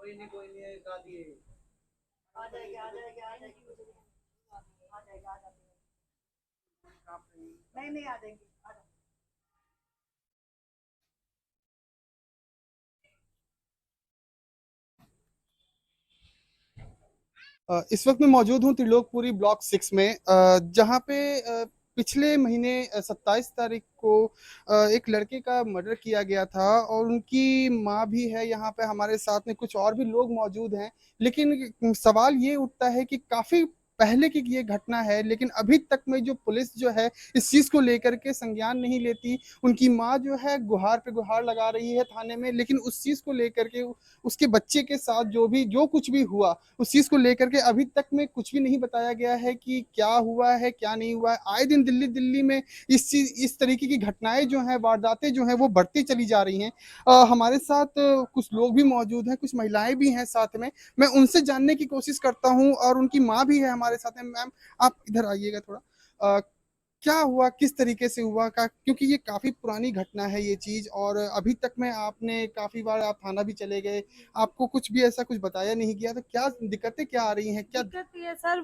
कोई नहीं दादी आ जाएगी आ जाएगी आ जाएगी आ जाएगी आ जाएगी। नहीं नहीं आ जाएगी आ जाएगी। इस वक्त मैं मौजूद हूँ त्रिलोकपुरी ब्लॉक 6 में, जहाँ पे पिछले महीने 27 तारीख को एक लड़के का मर्डर किया गया था और उनकी माँ भी है यहाँ पे हमारे साथ में, कुछ और भी लोग मौजूद हैं। लेकिन सवाल ये उठता है कि काफी पहले की ये घटना है, लेकिन अभी तक में जो पुलिस जो है इस चीज को लेकर के संज्ञान नहीं लेती। उनकी माँ जो है गुहार पे गुहार लगा रही है थाने में, लेकिन उस चीज को लेकर के उसके बच्चे के साथ जो कुछ भी हुआ उस चीज को लेकर के अभी तक में कुछ भी नहीं बताया गया है कि क्या हुआ है क्या नहीं हुआ है। आए दिन दिल्ली दिल्ली में इस तरीके की घटनाएं जो हैं, वारदातें जो हैं वो बढ़ती चली जा रही हैं। हमारे साथ कुछ लोग भी मौजूद हैं, कुछ महिलाएं भी हैं साथ में। मैं उनसे जानने की कोशिश करता हूं और उनकी माँ भी है हमारे साथ में। मैम, आप इधर आइएगा थोड़ा। क्या हुआ, किस तरीके से हुआ का, क्योंकि ये काफी पुरानी घटना है ये चीज, और अभी तक में आपने काफी बार आप थाना भी चले गए, आपको कुछ भी ऐसा कुछ बताया नहीं गया, तो क्या दिक्कतें क्या आ रही हैं क्या? दिक्कत ये सर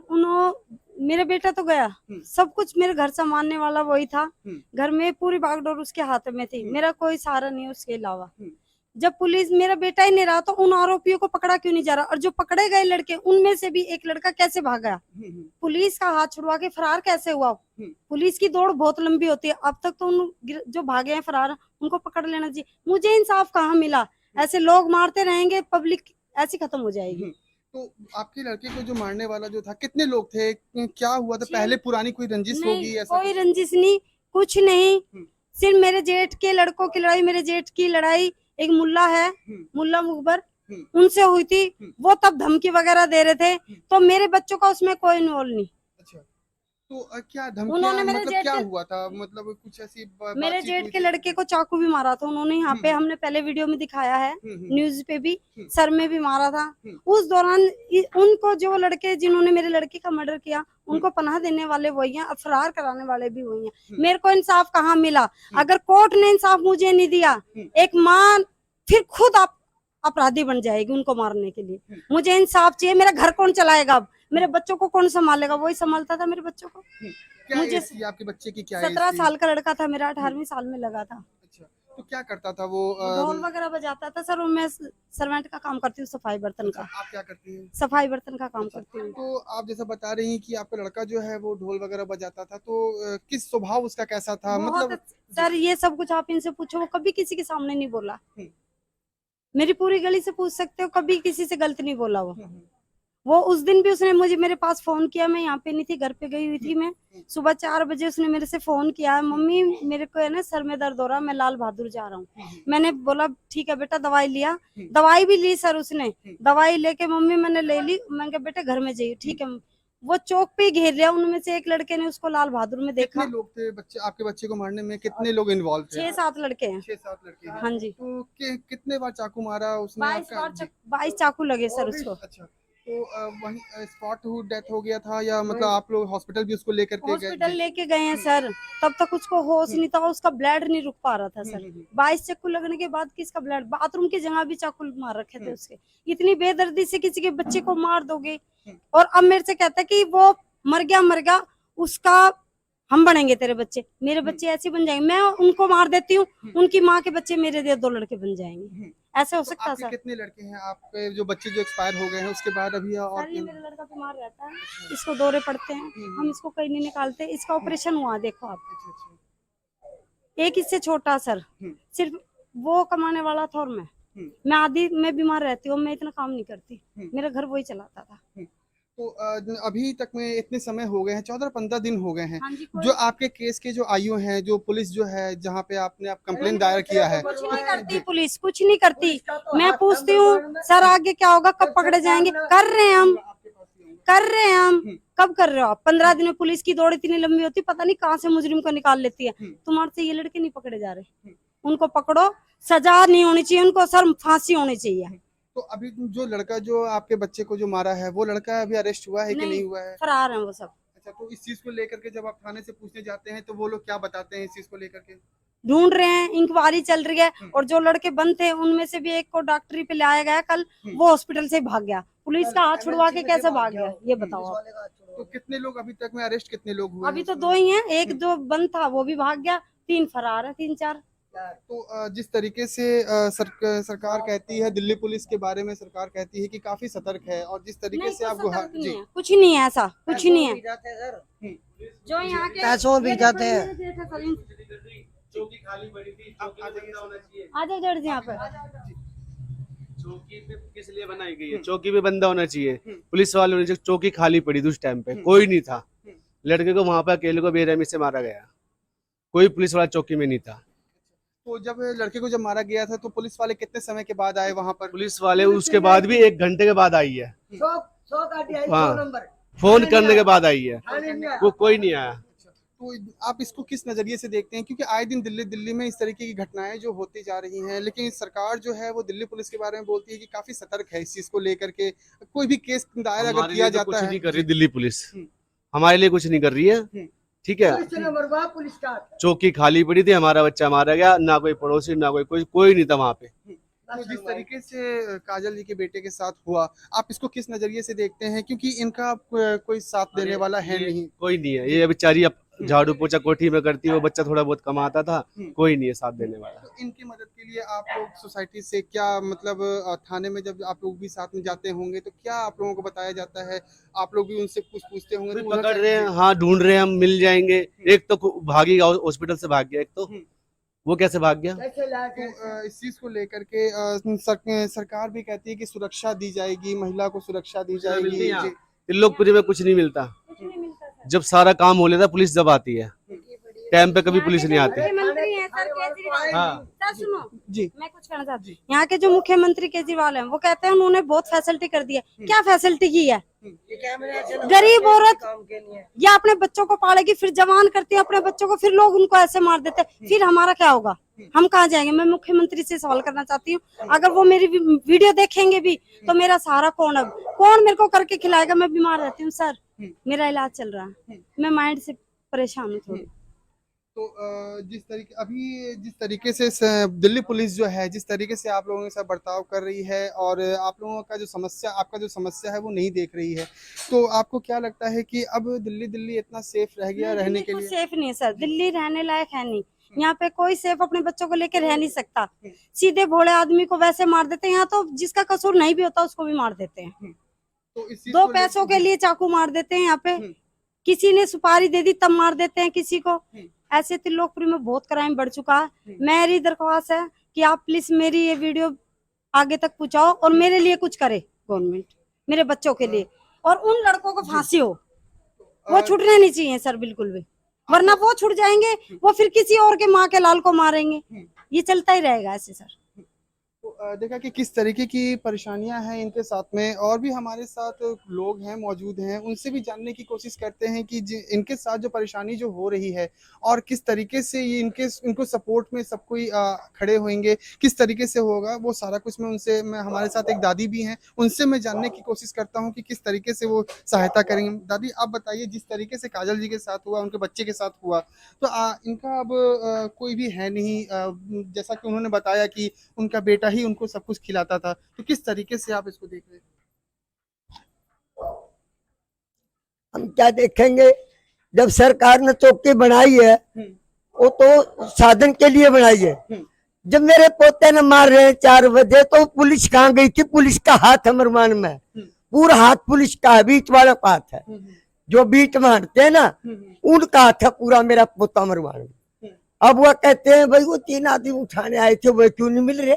मेरा बेटा तो गया, सब कुछ मेरे घर संभालने वाला वही था। घर में पूरी बागडोर उसके हाथ में थी, मेरा कोई सहारा नहीं उसके अलावा। जब पुलिस, मेरा बेटा ही नहीं रहा तो उन आरोपियों को पकड़ा क्यों नहीं जा रहा? और जो पकड़े गए लड़के उनमें से भी एक लड़का कैसे भागा? पुलिस का हाथ छुड़वा के फरार कैसे हुआ? पुलिस की दौड़ बहुत लंबी होती है। अब तक तो उन जो भागे हैं फरार, उनको पकड़ लेना चाहिए। मुझे इंसाफ कहाँ मिला? ऐसे लोग मारते रहेंगे, पब्लिक ऐसी खत्म हो जाएगी। तो आपके लड़के को जो मारने वाला जो था, कितने लोग थे, क्या हुआ था पहले? पुरानी कोई रंजिश होगी ऐसा? कोई रंजिश नहीं, कुछ नहीं। सिर्फ मेरे जेठ के लड़कों की लड़ाई, मेरे जेठ की लड़ाई एक मुल्ला है, मुल्ला मुखबर, उनसे हुई थी। वो तब धमकी वगैरह दे रहे थे, तो मेरे बच्चों का उसमें कोई इन्वॉल्व नहीं। अच्छा, तो क्या धमकियां, उन्होंने मेरे मतलब जेठ क्या के हुआ था, मतलब कुछ ऐसी मेरे बातचीत जेठ हुई के थी? लड़के को चाकू भी मारा था उन्होंने, यहाँ पे हमने पहले वीडियो में दिखाया है, न्यूज पे भी, सर में भी मारा था। उस दौरान उनको, जो लड़के जिन्होंने मेरे लड़के का मर्डर किया, उनको पनाह देने वाले वही हैं, फरार कराने वाले भी वही हैं। मेरे को इंसाफ कहाँ मिला? अगर कोर्ट ने इंसाफ मुझे नहीं दिया, एक माँ फिर खुद अपराधी बन जाएगी उनको मारने के लिए। मुझे इंसाफ चाहिए। मेरा घर कौन चलाएगा अब? मेरे बच्चों को कौन संभालेगा? वही संभालता था मेरे बच्चों को। क्या मुझे एज थी आपके बच्चे की? क्या एज 17 थी? साल का लड़का था मेरा, 18वीं साल में लगा था। अच्छा, तो क्या करता था वो? ढोल वगैरह बजाता था सर। मैं सर्वेंट का काम करती हूँ, सफाई बर्तन अच्छा, का। आप क्या करती हैं? सफाई बर्तन का काम करती हूँ। तो आप जैसा बता रही हैं कि आपका लड़का जो है वो ढोल वगैरह बजाता था, तो किस स्वभाव उसका कैसा था, बहुत मतलब? सर, ये सब कुछ आप इनसे पूछो, वो कभी किसी के सामने नहीं बोला। हम्म, मेरी पूरी गली से पूछ सकते हो, कभी किसी से गलत नहीं बोला हम्म, वो उस दिन भी उसने मुझे, मेरे पास फोन किया। मैं यहाँ पे नहीं थी, घर पे गई हुई थी मैं। सुबह 4 बजे उसने मेरे से फोन किया, मम्मी मेरे को है ना सर में दर्द हो रहा है, मैं लाल बहादुर जा रहा हूँ। मैंने बोला ठीक है बेटा, दवाई लिया। दवाई भी ली सर उसने। दवाई लेके मम्मी मैंने ले ली। मैंने कहा बेटा घर में जाइए, ठीक है। वो चौक पे घेर लिया। उनमें से एक लड़के ने उसको लाल बहादुर में कितने देखा। लोग थे बच्चे, आपके बच्चे को मारने में कितने लोग इन्वॉल्व थे? 6-7 लड़के हैं। 6-7 लड़के हैं। हाँ जी। तो कितने बार चाकू मारा उसने 22 आपका? बार 22 चाकू लगे सर उसको। अच्छा, तो वहीं स्पॉट डेथ हो गया था, या मतलब आप लोग हॉस्पिटल भी उसको लेकर के गए? हॉस्पिटल लेके गए हैं सर। तब तक उसको होश नहीं था, उसका ब्लड नहीं रुक पा रहा था सर। 22 चाकू लगने के बाद किसका ब्लड? बाथरूम की जगह भी चाकू मार रखे थे उसके। इतनी बेदर्दी से किसी के बच्चे को मार दोगे? और अब मेरे से कहता है कि वो मर गया, उसका हम बनेंगे तेरे बच्चे। मेरे बच्चे ऐसे बन जाएंगे, मैं उनको मार देती हूँ, उनकी माँ के बच्चे मेरे 2 लड़के बन जाएंगे। ऐसे हो तो सकता है आपके सर? कितने लड़के हैं आपके, जो बच्चे जो एक्सपायर हो गए हैं उसके बाद अभी, और सर ये मेरा लड़का बीमार रहता है, इसको दौरे पड़ते हैं, हम इसको कहीं नहीं निकालते। इसका ऑपरेशन हुआ, देखो आप। अच्छा, अच्छा, एक इससे छोटा सर, सिर्फ वो कमाने वाला था और मैं आधी, मैं बीमार रहती हूँ, मैं इतना काम नहीं करती, मेरा घर वही चलाता था। तो अभी तक में इतने समय हो गए हैं, 14-15 दिन हो गए हैं। हाँ जी, जो आपके केस के जो आयु हैं, जो पुलिस जो है जहाँ पे आपने आप कंप्लेन दायर किया है, कुछ नहीं करती पुलिस, कुछ नहीं करती। मैं पूछती हूँ सर आगे क्या होगा, कब पकड़े जाएंगे? कर रहे हैं हम, कर रहे हैं हम। कब कर रहे हो आप? 15 दिन में पुलिस की दौड़ इतनी लंबी होती, पता नहीं कहाँ से मुजरिम को निकाल लेती है। तुम्हारे से ये लड़के नहीं पकड़े जा रहे, उनको पकड़ो, सजा नहीं होनी चाहिए उनको सर, फांसी होनी चाहिए। तो अभी जो लड़का जो आपके बच्चे को जो मारा है, वो लड़का अभी अरेस्ट हुआ है कि नहीं हुआ है? फरार हैं वो सब। अच्छा, तो इस चीज को लेकर के जब आप थाने से पूछने जाते हैं तो वो लोग क्या बताते हैं इस चीज को लेकर के? ढूंढ रहे हैं, इंक्वायरी चल रही है। और जो लड़के बंद थे उनमें से भी एक को डॉक्टरी पे लाया गया कल, वो हॉस्पिटल से भाग गया। पुलिस का हाथ छुड़वा के कैसे भाग गया, ये बताओ आप। तो कितने लोग अभी तक में अरेस्ट, कितने लोग हुए अभी हैं तो उसमें? 2 ही हैं, एक जो बंद था वो भी भाग गया, 3 फरार है, 3-4। तो जिस तरीके से सरकार कहती है, दिल्ली पुलिस के बारे में सरकार कहती है कि काफी सतर्क है, और जिस तरीके से आप जी कुछ नहीं है ऐसा, कुछ नहीं है। जो यहाँ के पैसों भी जाते हैं। चौकी खाली पड़ी थी, चौकी में बंदा होना चाहिए। आ जाओ जड़ यहाँ पे। चौकी पे किस लिए बनाई गई है? चौकी पे बंदा होना चाहिए। पुलिस वालों ने, जो चौकी खाली पड़ी थी उस टाइम पे कोई नहीं था, लड़के को वहां पे अकेले को बेरहमी से मारा गया, कोई पुलिस वाला चौकी में नहीं था। तो जब लड़के को जब मारा गया था तो पुलिस वाले कितने समय के बाद आए वहां पर? पुलिस वाले उसके बाद भी 1 घंटे के बाद आई है, हाँ, फोन करने के बाद आई है, वो कोई नहीं आया। तो आप इसको किस नजरिए से देखते हैं, क्योंकि आए दिन दिल्ली में इस तरीके की घटनाएं जो होती जा रही हैं, लेकिन सरकार जो है वो दिल्ली पुलिस के बारे में बोलती है कि काफी सतर्क है इस चीज को लेकर के। कोई भी केस दायर अगर किया जाता कुछ है, नहीं कर रही दिल्ली पुलिस, हमारे लिए कुछ नहीं कर रही है, ठीक है। पुलिस का चौकी खाली पड़ी थी, हमारा बच्चा मारा गया, ना कोई पड़ोसी ना कोई नहीं था वहाँ पे। तो जिस तरीके से काजल जी के बेटे के साथ हुआ, आप इसको किस नजरिए से देखते हैं, क्योंकि इनका कोई साथ देने वाला है नहीं? कोई नहीं है, ये बेचारी अब झाड़ू पोछा कोठी में करती है, वो बच्चा थोड़ा बहुत कमाता था, कोई नहीं है साथ देने वाला। तो इनकी मदद के लिए आप लोग सोसाइटी से क्या, मतलब थाने में जब आप लोग भी साथ में जाते होंगे तो क्या आप लोगों को बताया जाता है? आप लोग भी उनसे कुछ पूछते होंगे? तो पकड़ रहे हैं, हाँ ढूंढ रहे हैं, हम मिल जाएंगे। एक तो भागी हॉस्पिटल से भाग गया, एक तो वो कैसे भाग गया? तो इस चीज को लेकर के सरकार भी कहती है कि सुरक्षा दी जाएगी, महिला को सुरक्षा दी जाएगी। जी। त्रिलोकपुरी में कुछ नहीं मिलता, जब सारा काम हो लेता पुलिस जब आती है, टाइम पे कभी पुलिस नहीं आती। मुख्यमंत्री हैं सर केजरीवाल, हाँ। सर सुनो जी, मैं कुछ कहना चाहती हूँ। यहाँ के जो मुख्यमंत्री केजरीवाल हैं वो कहते हैं उन्होंने बहुत फैसिलिटी कर दी है। क्या फैसिलिटी की है? गरीब औरत या अपने बच्चों को पालेगी, फिर जवान करती है अपने बच्चों को, फिर लोग उनको ऐसे मार देते हैं, फिर हमारा क्या होगा? हम कहाँ जाएंगे? मैं मुख्यमंत्री से सवाल करना चाहती हूँ, अगर वो मेरी वीडियो देखेंगे भी तो मेरा सहारा कौन? अब कौन मेरे को करके खिलाएगा? मैं बीमार रहती हूँ सर, मेरा इलाज चल रहा है, मैं माइंड से परेशान हूँ थोड़ी। तो जिस तरीके से दिल्ली पुलिस जो है, जिस तरीके से आप लोगों के साथ बर्ताव कर रही है और आप लोगों का आपका जो समस्या है वो नहीं देख रही है, तो आपको क्या लगता है कि अब दिल्ली इतना सेफ रह गया रहने के लिए? सेफ नहीं है सर, दिल्ली रहने लायक है नहीं। यहाँ पे कोई सेफ अपने बच्चों को लेकर रह नहीं सकता। सीधे भोले आदमी को वैसे मार देते हैं, यहाँ तो जिसका कसूर नहीं भी होता उसको भी मार देते हैं। तो इस चीज 2 को पैसों के लिए चाकू मार देते हैं यहाँ पे, किसी ने सुपारी दे दी तब मार देते हैं किसी को। ऐसे त्रिलोकपुरी में बहुत क्राइम बढ़ चुका है। मेरी दरख्वास्त है कि आप प्लीज मेरी ये वीडियो आगे तक पहुंचाओ और मेरे लिए कुछ करे गवर्नमेंट, मेरे बच्चों के लिए, और उन लड़कों को फांसी हो। वो छूटने नहीं चाहिए सर बिल्कुल भी, वरना वो छूट जाएंगे, वो फिर किसी और के माँ के लाल को मारेंगे। ये चलता ही रहेगा ऐसे सर। तो देखा कि किस तरीके की परेशानियां हैं इनके साथ में, और भी हमारे साथ लोग हैं, मौजूद हैं, उनसे भी जानने की कोशिश करते हैं कि इनके साथ जो परेशानी जो हो रही है और किस तरीके से ये इनको सपोर्ट में सब कोई खड़े होंगे, किस तरीके से होगा, वो सारा कुछ मैं हमारे साथ एक दादी भी हैं, उनसे मैं जानने की कोशिश करता हूँ कि किस तरीके से वो सहायता करेंगे। दादी आप बताइए, जिस तरीके से काजल जी के साथ हुआ, उनके बच्चे के साथ हुआ, तो इनका अब कोई भी है नहीं, जैसा कि उन्होंने बताया कि उनका बेटा ही उनको सब कुछ खिलाता था, तो किस तरीके से आप इसको देख रहे हैं? हम क्या देखेंगे, जब सरकार ने चौकी बनाई है वो तो साधन के लिए बनाई है। जब मेरे पोते ने मार रहे हैं 4 बजे तो पुलिस कहाँ गई थी? पुलिस का हाथ है मरमान में, पूरा हाथ पुलिस का है, बीच वाला का हाथ है, जो बीच मारते हैं ना उनका हाथ है पूरा मेरा पोता मरमान में। अब वो कहते हैं भाई वो 3 आदमी उठाने आए थे, वो क्यों नहीं मिल रहे?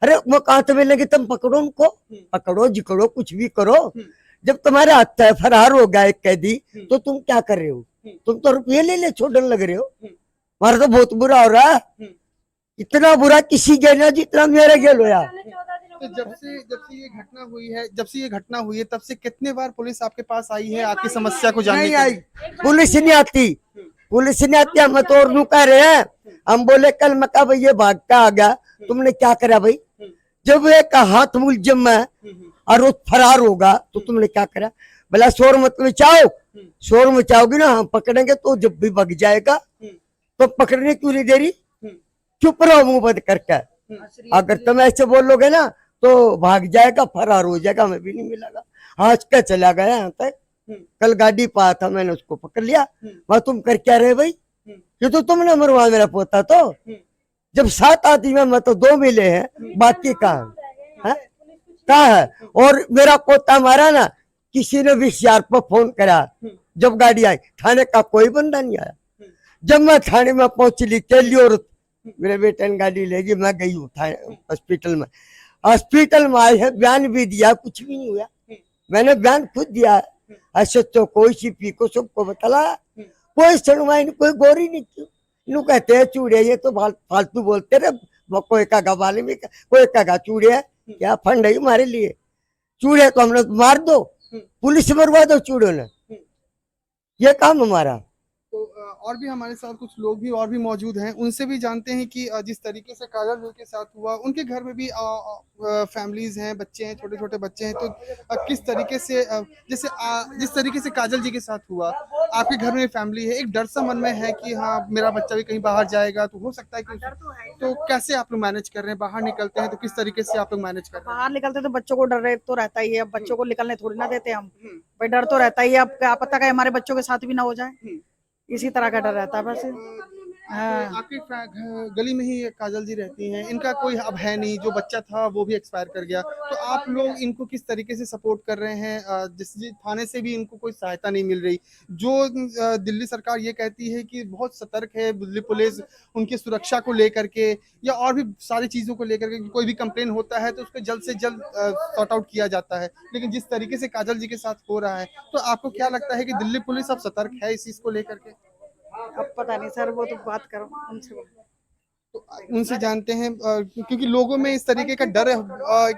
अरे वो कहाँ से मिलेंगे? तुम पकड़ो उनको, पकड़ो जिकड़ो कुछ भी करो। जब तुम्हारे हाथ है फरार हो गया एक कैदी तो तुम क्या कर रहे हो? तुम तो रुपये ले छोड़ने लग रहे हो। हमारा तो बहुत बुरा हो रहा है, इतना बुरा किसी के ना जितना मेरे गेल हो यार। तो जब से ये घटना हुई है तब से कितने बार पुलिस आपके पास आई है आपकी समस्या को जानने नहीं के आई, लिए? पुलिस नहीं आती, पुलिस नहीं आती। हम तो और कह रहे हैं, हम बोले कल मैं कहा भाई ये भाग का आ गया, तुमने क्या करा भाई? जब एक हाथ मुलजिम है और वो फरार होगा तो तुमने क्या करा? बोला शोर मत मचाओ, शोर मचाओगी ना हम पकड़ेंगे, तो जब भी भाग जाएगा तो पकड़ने क्यों नहीं दे रही? चुप रहो मुंह बंद करके। अगर तुम ऐसे बोलोगे ना तो भाग जाएगा, फरार हो जाएगा, मैं भी नहीं मिलेगा। आज क्या चला गया यहाँ तक, कल गाड़ी पाया था, मैंने उसको पकड़ लिया। वहां तुम कर क्या रहे भाई, ये तो तुमने मरवा मेरा पोता। तो जब 7 आदमी में तो 2 मिले हैं, बाकी कहाँ है? और मेरा पोता मारा ना, किसी ने 20,000 पर फोन करा। जब गाड़ी आई थाने का कोई बंदा नहीं आया। जब मैं थाने में पहुंच ली, चली और मेरे बेटे ने गाड़ी लेगी, मैं गई हूँ हॉस्पिटल में। हॉस्पिटल में आए हैं, बयान भी दिया, कुछ भी नहीं हुआ। मैंने बयान खुद दिया, ऐसे तो कोई सीपी को सबको बताया, कोई सुनवाई नहीं, कोई गौरी नहीं की। इन्हों कहते हैं चूड़े, ये तो फालतू बोलते रहे। कोई का गवाले में, कोई का चूड़े है, क्या फंड है हमारे लिए? चूड़े तो हमने मार दो, पुलिस मरवा दो चूड़ों ने, ये काम हमारा। तो और भी हमारे साथ कुछ लोग भी और भी मौजूद हैं, उनसे भी जानते हैं कि जिस तरीके से काजल जी के साथ हुआ, उनके घर में भी फैमिलीज हैं, बच्चे हैं, छोटे छोटे बच्चे हैं। तो किस तरीके से जैसे जिस तरीके से काजल जी के साथ हुआ, आपके घर में फैमिली है, एक डर सा मन में है कि हाँ मेरा बच्चा भी कहीं बाहर जाएगा तो हो सकता है कि तो कैसे आप लोग मैनेज कर रहे हैं? बाहर निकलते हैं तो किस तरीके से आप लोग मैनेज कर रहे हैं? बाहर निकलते तो बच्चों को डर तो रहता ही है। अब बच्चों को निकलने थोड़ी ना देते हम, भाई डर तो रहता ही है। अब क्या पता है हमारे बच्चों के साथ भी ना हो जाए, इसी तरह का डर रहता है बस। हाँ। आपकी गली में ही काजल जी रहती हैं, इनका कोई अब है नहीं, जो बच्चा था वो भी एक्सपायर कर गया। तो आप लोग इनको किस तरीके से सपोर्ट कर रहे हैं? जिस थाने से भी इनको कोई सहायता नहीं मिल रही। जो दिल्ली सरकार ये कहती है कि बहुत सतर्क है दिल्ली पुलिस उनकी सुरक्षा को लेकर के, या और भी सारी चीजों को लेकर के, कोई भी कंप्लेन होता है तो उसको जल्द से जल्द सॉर्ट आउट किया जाता है। लेकिन जिस तरीके से काजल जी के साथ हो रहा है, तो आपको क्या लगता है कि दिल्ली पुलिस अब सतर्क है इस चीज को लेकर के? अब पता नहीं सर, वो तो बात करो उनसे। तो उनसे जानते हैं, क्योंकि लोगों में इस तरीके का डर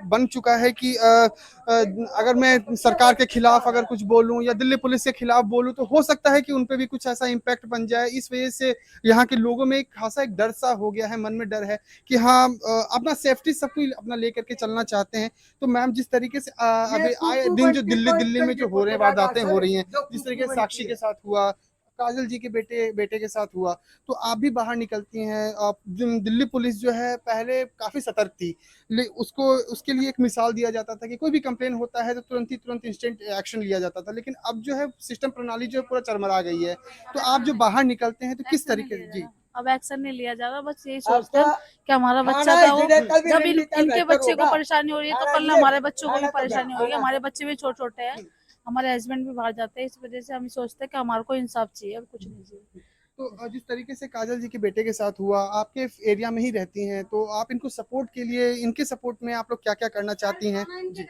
बन चुका है कि अगर मैं सरकार के खिलाफ अगर कुछ बोलूं या दिल्ली पुलिस के खिलाफ बोलूं तो हो सकता है कि उन पे भी कुछ ऐसा इम्पैक्ट बन जाए। इस वजह से यहाँ के लोगों में एक खासा एक डर सा हो गया है, मन में डर है कि हाँ अपना सेफ्टी सब कुछ अपना लेकर के चलना चाहते हैं। तो मैम जिस तरीके से अभी आए दिन जो दिल्ली में जो हो रहे हैं वारदातें हो रही हैं, जिस तरीके से साक्षी के साथ हुआ, काजल जी के बेटे के साथ हुआ, तो आप भी बाहर निकलती हैं। आप दिल्ली पुलिस जो है पहले काफी सतर्क थी, उसके लिए एक मिसाल दिया जाता था कि कोई भी कंप्लेन होता है तो तुरंत इंस्टेंट एक्शन लिया जाता था। लेकिन अब जो है सिस्टम प्रणाली जो है पूरा चरमरा गई है। तो आप जो बाहर निकलते हैं तो किस तरीके से? जी, अब एक्शन नहीं लिया जा रहा, बस यही सोचते हैं कि हमारा बच्चा था वो, जब इनके बच्चे को परेशानी हो रही है तो कल हमारे बच्चों को भी परेशानी होगी। हमारे बच्चे भी छोटे छोटे हैं, हमारे हस्बैंड भी बाहर जाते हैं, इस वजह से हम सोचते हैं कि हमारे को इंसाफ चाहिए, अब कुछ नहीं चाहिए। तो जिस तरीके से काजल जी के बेटे के साथ हुआ, आपके एरिया में ही रहती हैं, तो आप इनको सपोर्ट के लिए, इनके सपोर्ट में आप लोग क्या क्या करना चाहती हैं? जी,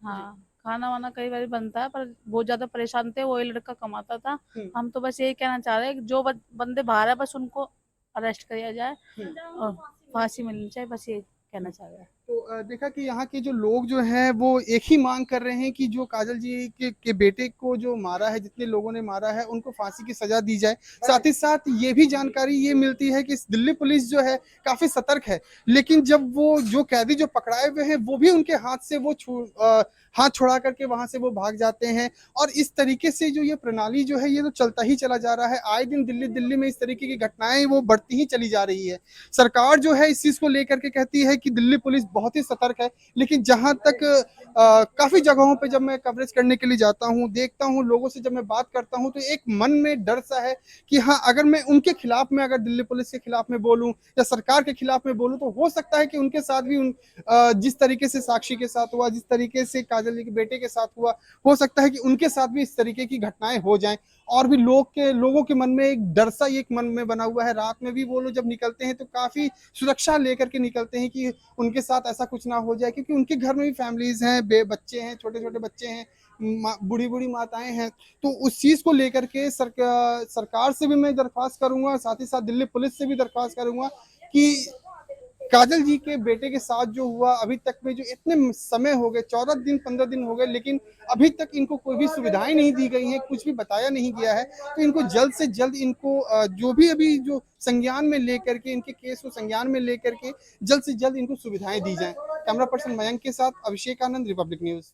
हाँ, खाना वाना कई बार बनता है, पर बहुत ज्यादा परेशान थे, वही लड़का कमाता था। हम तो बस यही कहना चाह रहे हैं कि जो बंदे बाहर है बस उनको अरेस्ट किया जाए और फांसी मिलनी चाहिए, बस ये कहना चाह रहे हैं। तो देखा कि यहाँ के जो लोग जो हैं वो एक ही मांग कर रहे हैं कि जो काजल जी के बेटे को जो मारा है, जितने लोगों ने मारा है, उनको फांसी की सजा दी जाए। साथ ही साथ ये भी जानकारी ये मिलती है कि दिल्ली पुलिस जो है काफी सतर्क है, लेकिन जब वो जो कैदी जो पकड़ाए हुए हैं वो भी उनके हाथ से वो हाथ छुड़ा करके वहां से वो भाग जाते हैं। और इस तरीके से जो ये प्रणाली जो है ये तो चलता ही चला जा रहा है। आए दिन दिल्ली में इस तरीके की घटनाएं वो बढ़ती ही चली जा रही है। सरकार जो है इस चीज को लेकर के कहती है कि दिल्ली पुलिस बहुत ही सतर्क है, लेकिन जहां तक काफी जगहों पे जब मैं कवरेज करने के लिए जाता हूं, देखता हूं, लोगों से जब मैं बात करता हूं, तो एक मन में डर सा है कि हाँ अगर मैं उनके खिलाफ में, अगर दिल्ली पुलिस के खिलाफ में बोलूं या सरकार के खिलाफ में बोलूं, तो हो सकता है कि उनके साथ भी जिस तरीके से साक्षी के साथ हुआ, जिस तरीके से काजल जी के बेटे के साथ हुआ, हो सकता है कि उनके साथ भी इस तरीके की घटनाएं हो जाएं। और भी लोगों के मन में एक डर सा एक मन में बना हुआ है। रात में भी वो लोग जब निकलते हैं तो काफी सुरक्षा लेकर के निकलते हैं कि उनके साथ ऐसा कुछ ना हो जाए, क्योंकि उनके घर में भी फैमिलीज हैं, बच्चे हैं, छोटे छोटे बच्चे हैं, बूढ़ी माताएं हैं। तो उस चीज को लेकर के सरकार से भी मैं दरख्वास्त करूंगा, साथ ही साथ दिल्ली पुलिस से भी दरख्वास्त करूंगा कि काजल जी के बेटे के साथ जो हुआ, अभी तक में जो इतने समय हो गए, 14 दिन 15 दिन हो गए, लेकिन अभी तक इनको कोई भी सुविधाएं नहीं दी गई हैं, कुछ भी बताया नहीं गया है। तो इनको जल्द से जल्द इनको जो भी अभी जो संज्ञान में लेकर के, इनके केस को संज्ञान में लेकर के जल्द से जल्द इनको सुविधाएं दी जाएं। कैमरा पर्सन मयंक के साथ अभिषेक आनंद, रिपब्लिक न्यूज।